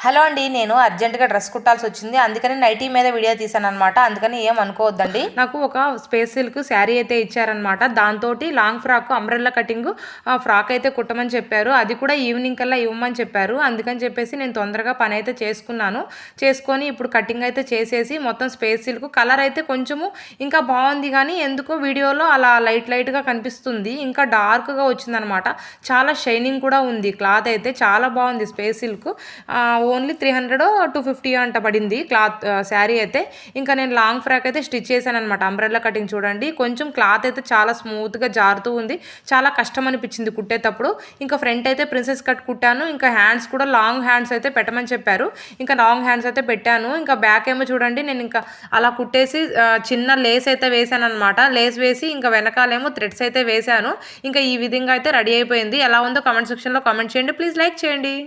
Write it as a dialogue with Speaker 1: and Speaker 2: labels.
Speaker 1: Hello అండి, నేను అర్జెంటుగా డ్రెస్ కుట్టాల్సి వచ్చింది. అందుకని నైటీ మీద వీడియో తీసాననమాట. అందుకని ఏం అనుకోవద్దండి. నాకు ఒక స్పేస్ సిల్క్ శారీ అయితే ఇచ్చారనమాట. దాంతోటి long frock umbrella cutting frock అయితే కుట్టమని చెప్పారు. అది కూడా ఈవినింగ్ కల్లా ఇవ్వమని చెప్పారు. అందుకని చెప్పేసి నేను తొందరగా పని అయితే చేసుకొని ఇప్పుడు కటింగ్ అయితే చేసేసి మొత్తం స్పేస్ సిల్క్ కలర్ అయితే కొంచెము ఇంకా బాగుంది, కానీ ఎందుకో వీడియోలో అలా లైట్గా కనిపిస్తుంది. ఇంకా డార్క్గా వచ్చిందనమాట. చాలా షైనింగ్ కూడా ఉంది. క్లాత్ అయితే చాలా బాగుంది. స్పేస్ సిల్క్ ఓన్లీ 300 250 అంట పడింది క్లాత్ శారీ అయితే. ఇంకా నేను లాంగ్ ఫ్రాక్ అయితే స్టిచ్ చేశాను అనమాట. అంబ్రెల్లా కటింగ్ చూడండి, కొంచెం క్లాత్ అయితే చాలా స్మూత్గా జారుతూ ఉంది. చాలా కష్టం అనిపించింది కుట్టేటప్పుడు. ఇంకా ఫ్రంట్ అయితే ప్రిన్సెస్ కట్ కుట్టాను. ఇంకా హ్యాండ్స్ కూడా లాంగ్ హ్యాండ్స్ అయితే పెట్టమని చెప్పారు. ఇంకా లాంగ్ హ్యాండ్స్ అయితే పెట్టాను. ఇంకా బ్యాక్ ఏమో చూడండి, నేను ఇంకా అలా కుట్టేసి చిన్న లేస్ అయితే వేసాను అనమాట. లేస్ వేసి ఇంకా వెనకాలేమో థ్రెడ్స్ అయితే వేసాను. ఇంకా ఈ విధంగా అయితే రెడీ అయిపోయింది. ఎలా ఉందో కామెంట్ సెక్షన్లో కామెంట్ చేయండి. ప్లీజ్ లైక్ చేయండి.